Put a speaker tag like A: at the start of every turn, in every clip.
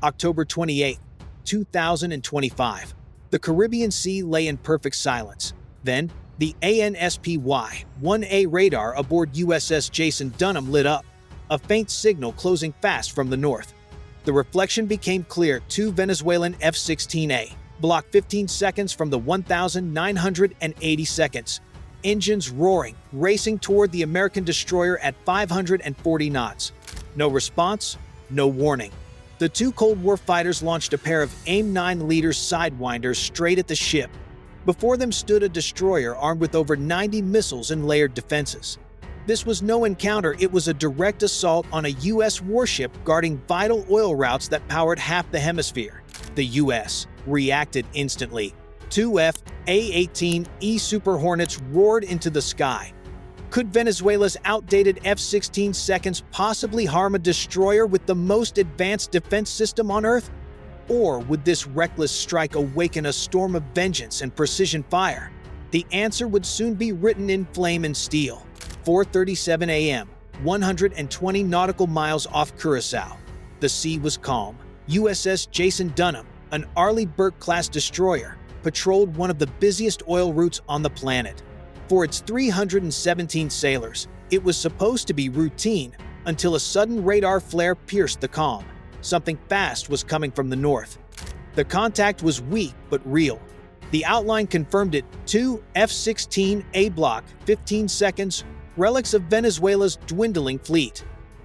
A: October 28, 2025. The Caribbean Sea lay in perfect silence. Then, the ANSPY-1A radar aboard USS Jason Dunham lit up, a faint signal closing fast from the north. The reflection became clear: 2 Venezuelan F-16A, block 15 seconds from the 1,980 seconds. Engines roaring, racing toward the American destroyer at 540 knots. No response, no warning. The 2 Cold War fighters launched a pair of AIM-9 Leader Sidewinders straight at the ship. Before them stood a destroyer armed with over 90 missiles and layered defenses. This was no encounter, it was a direct assault on a U.S. warship guarding vital oil routes that powered half the hemisphere. The U.S. reacted instantly. 2 F/A-18E Super Hornets roared into the sky. Could Venezuela's outdated F-16 seconds possibly harm a destroyer with the most advanced defense system on Earth? Or would this reckless strike awaken a storm of vengeance and precision fire? The answer would soon be written in flame and steel. 4:37 a.m., 120 nautical miles off Curacao. The sea was calm. USS Jason Dunham, an Arleigh Burke-class destroyer, patrolled one of the busiest oil routes on the planet. For its 317 sailors, it was supposed to be routine until a sudden radar flare pierced the calm. Something fast was coming from the north. The contact was weak but real. The outline confirmed it: 2 F-16A block, 15 seconds, relics of Venezuela's dwindling fleet.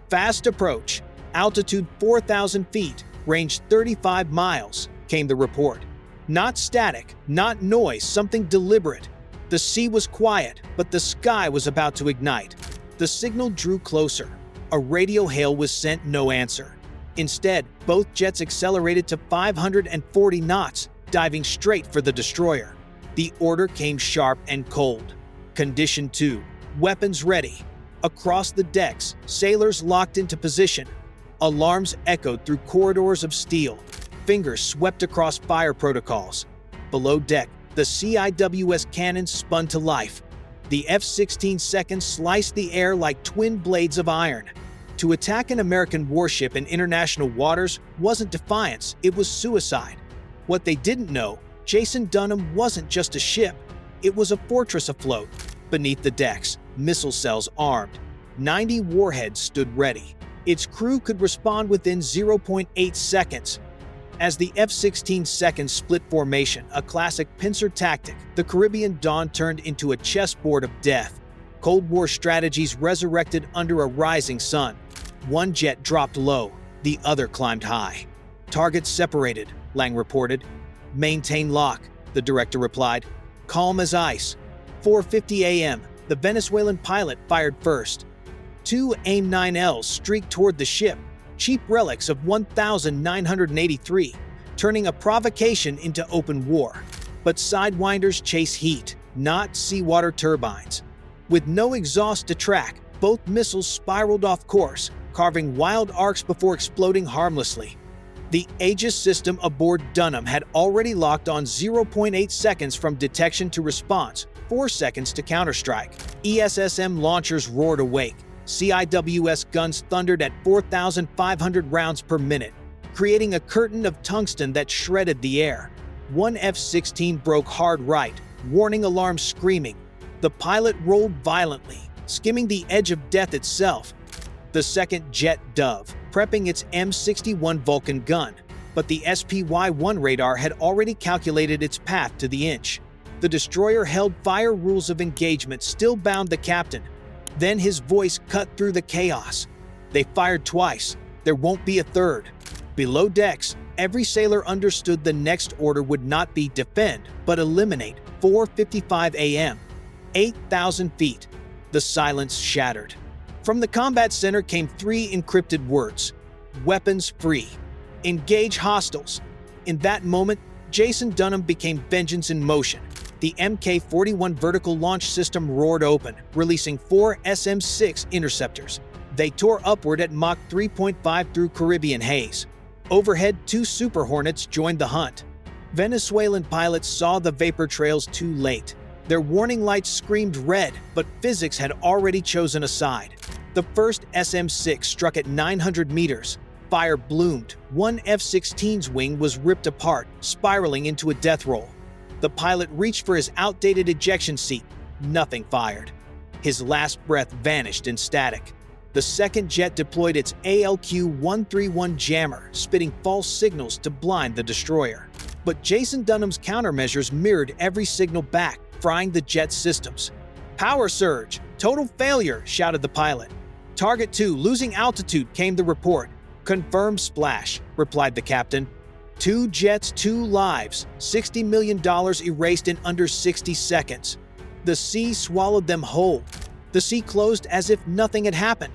A: Fast approach, altitude 4,000 feet, range 35 miles, came the report. Not static, not noise, something deliberate. The sea was quiet, but the sky was about to ignite. The signal drew closer. A radio hail was sent, no answer. Instead, both jets accelerated to 540 knots, diving straight for the destroyer. The order came sharp and cold. Condition 2. Weapons ready. Across the decks, sailors locked into position. Alarms echoed through corridors of steel. Fingers swept across fire protocols. Below deck, the CIWS cannons spun to life. The F-16 seconds sliced the air like twin blades of iron. To attack an American warship in international waters wasn't defiance, it was suicide. What they didn't know, Jason Dunham wasn't just a ship, it was a fortress afloat. Beneath the decks, missile cells armed. 90 warheads stood ready. Its crew could respond within 0.8 seconds. As the F-16 seconds split formation, a classic pincer tactic, the Caribbean dawn turned into a chessboard of death. Cold War strategies resurrected under a rising sun. One jet dropped low, the other climbed high. Targets separated, Lang reported. Maintain lock, the director replied. Calm as ice. 4:50 a.m., the Venezuelan pilot fired first. 2 AIM-9Ls streaked toward the ship, cheap relics of 1983, turning a provocation into open war. But Sidewinders chase heat, not seawater turbines. With no exhaust to track, both missiles spiraled off course, carving wild arcs before exploding harmlessly. The Aegis system aboard Dunham had already locked on 0.8 seconds from detection to response, 4 seconds to counterstrike. ESSM launchers roared awake. CIWS guns thundered at 4,500 rounds per minute, creating a curtain of tungsten that shredded the air. One F-16 broke hard right, warning alarm screaming. The pilot rolled violently, skimming the edge of death itself. The second jet dove, prepping its M61 Vulcan gun, but the SPY-1 radar had already calculated its path to the inch. The destroyer held fire rules of engagement, still bound the captain. Then his voice cut through the chaos. They fired twice. There won't be a third. Below decks, every sailor understood the next order would not be defend, but eliminate. 4:55 a.m. 8,000 feet. The silence shattered. From the combat center came 3 encrypted words. Weapons free. Engage hostiles. In that moment, Jason Dunham became vengeance in motion. The Mk-41 vertical launch system roared open, releasing 4 SM-6 interceptors. They tore upward at Mach 3.5 through Caribbean haze. Overhead, 2 Super Hornets joined the hunt. Venezuelan pilots saw the vapor trails too late. Their warning lights screamed red, but physics had already chosen a side. The first SM-6 struck at 900 meters. Fire bloomed. One F-16's wing was ripped apart, spiraling into a death roll. The pilot reached for his outdated ejection seat. Nothing fired. His last breath vanished in static. The second jet deployed its ALQ-131 jammer, spitting false signals to blind the destroyer. But Jason Dunham's countermeasures mirrored every signal back, frying the jet's systems. "Power surge! Total failure!" shouted the pilot. "Target 2 losing altitude," came the report. "Confirmed splash," replied the captain. 2 jets, 2 lives, $60 million erased in under 60 seconds. The sea swallowed them whole. The sea closed as if nothing had happened.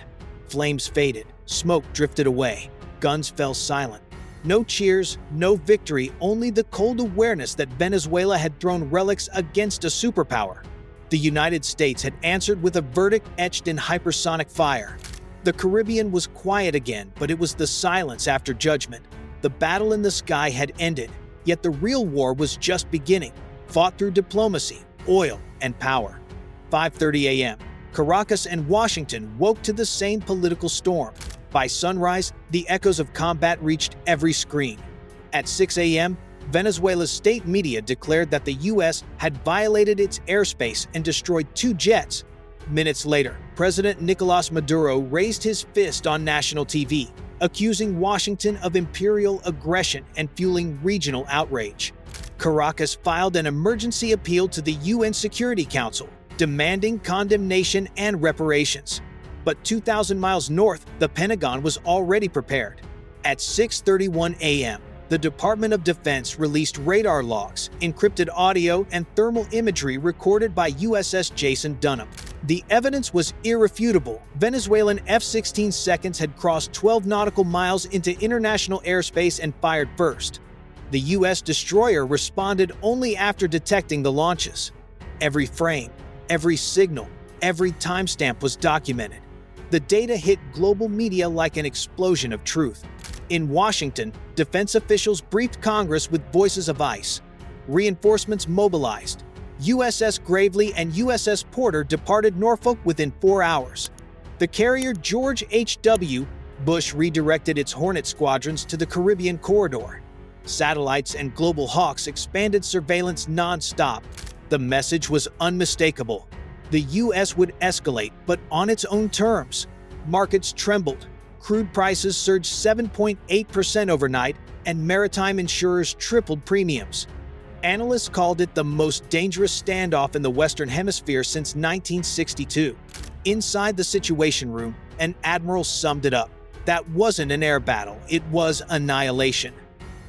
A: Flames faded, smoke drifted away, guns fell silent. No cheers, no victory, only the cold awareness that Venezuela had thrown relics against a superpower. The United States had answered with a verdict etched in hypersonic fire. The Caribbean was quiet again, but it was the silence after judgment. The battle in the sky had ended, yet the real war was just beginning, fought through diplomacy, oil, and power. 5:30 a.m. Caracas and Washington woke to the same political storm. By sunrise, the echoes of combat reached every screen. At 6 a.m., Venezuela's state media declared that the U.S. had violated its airspace and destroyed 2 jets. Minutes later, President Nicolas Maduro raised his fist on national TV, accusing Washington of imperial aggression and fueling regional outrage. Caracas filed an emergency appeal to the UN Security Council, demanding condemnation and reparations. But 2,000 miles north, the Pentagon was already prepared. At 6:31 a.m., the Department of Defense released radar logs, encrypted audio, and thermal imagery recorded by USS Jason Dunham. The evidence was irrefutable. Venezuelan F-16 seconds had crossed 12 nautical miles into international airspace and fired first. The U.S. destroyer responded only after detecting the launches. Every frame, every signal, every timestamp was documented. The data hit global media like an explosion of truth. In Washington, defense officials briefed Congress with voices of ice. Reinforcements mobilized. USS Gravely and USS Porter departed Norfolk within 4 hours. The carrier George H.W. Bush redirected its Hornet squadrons to the Caribbean corridor. Satellites and global hawks expanded surveillance non-stop. The message was unmistakable. The U.S. would escalate, but on its own terms. Markets trembled. Crude prices surged 7.8% overnight, and maritime insurers tripled premiums. Analysts called it the most dangerous standoff in the Western Hemisphere since 1962. Inside the Situation Room, an admiral summed it up. That wasn't an air battle, it was annihilation.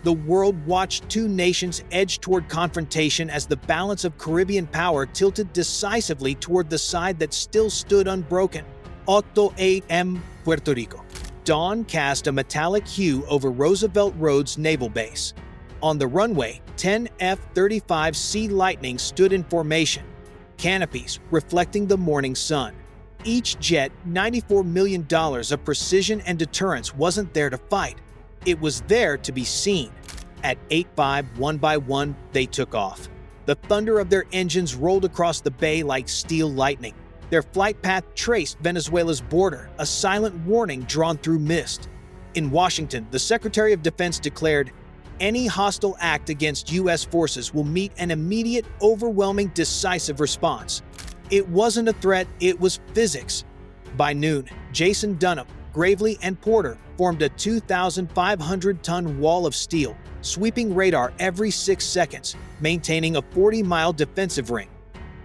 A: The world watched 2 nations edge toward confrontation as the balance of Caribbean power tilted decisively toward the side that still stood unbroken. 8 a.m. Puerto Rico. Dawn cast a metallic hue over Roosevelt Roads Naval Base. On the runway, 10 F-35C Lightning stood in formation, canopies reflecting the morning sun. Each jet, $94 million of precision and deterrence, wasn't there to fight. It was there to be seen. At 8:05, one by one, they took off. The thunder of their engines rolled across the bay like steel lightning. Their flight path traced Venezuela's border, a silent warning drawn through mist. In Washington, the Secretary of Defense declared, "Any hostile act against U.S. forces will meet an immediate, overwhelming, decisive response." It wasn't a threat, it was physics. By noon, Jason Dunham, Gravely, and Porter formed a 2,500-ton wall of steel, sweeping radar every 6 seconds, maintaining a 40-mile defensive ring.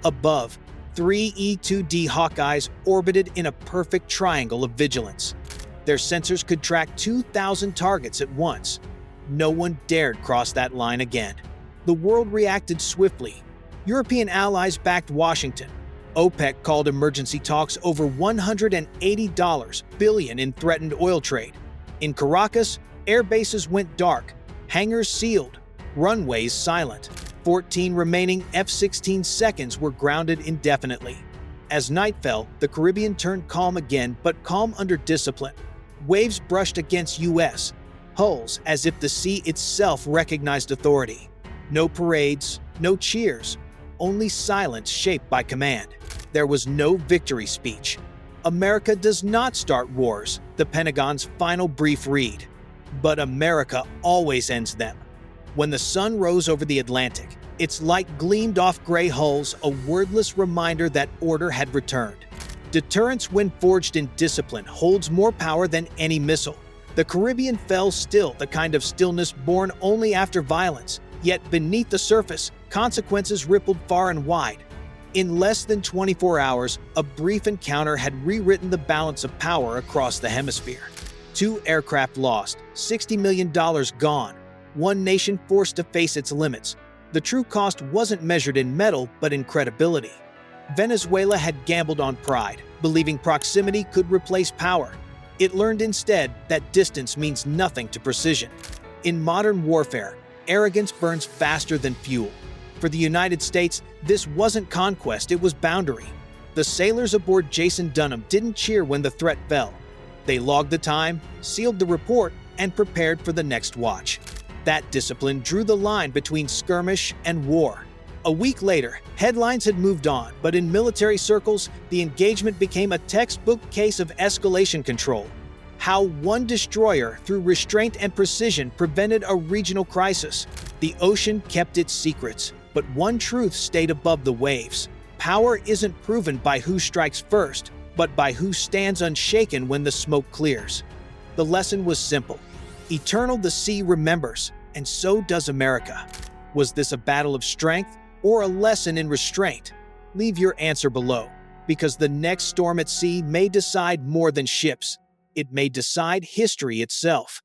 A: Above, 3 E-2D Hawkeyes orbited in a perfect triangle of vigilance. Their sensors could track 2,000 targets at once. No one dared cross that line again. The world reacted swiftly. European allies backed Washington. OPEC called emergency talks over $180 billion in threatened oil trade. In Caracas, air bases went dark, hangars sealed, runways silent. 14 remaining F-16 seconds were grounded indefinitely. As night fell, the Caribbean turned calm again, but calm under discipline. Waves brushed against U.S. hulls as if the sea itself recognized authority. No parades, no cheers, only silence shaped by command. There was no victory speech. America does not start wars, the Pentagon's final brief read. But America always ends them. When the sun rose over the Atlantic, its light gleamed off gray hulls, a wordless reminder that order had returned. Deterrence, when forged in discipline, holds more power than any missile. The Caribbean fell still, the kind of stillness born only after violence. Yet beneath the surface, consequences rippled far and wide. In less than 24 hours, a brief encounter had rewritten the balance of power across the hemisphere. 2 aircraft lost, $60 million gone, one nation forced to face its limits. The true cost wasn't measured in metal, but in credibility. Venezuela had gambled on pride, believing proximity could replace power. It learned instead that distance means nothing to precision. In modern warfare, arrogance burns faster than fuel. For the United States, this wasn't conquest, it was boundary. The sailors aboard Jason Dunham didn't cheer when the threat fell. They logged the time, sealed the report, and prepared for the next watch. That discipline drew the line between skirmish and war. A week later, headlines had moved on, but in military circles, the engagement became a textbook case of escalation control. How one destroyer, through restraint and precision, prevented a regional crisis. The ocean kept its secrets, but one truth stayed above the waves. Power isn't proven by who strikes first, but by who stands unshaken when the smoke clears. The lesson was simple. Eternal the sea remembers, and so does America. Was this a battle of strength or a lesson in restraint? Leave your answer below, because the next storm at sea may decide more than ships. It may decide history itself.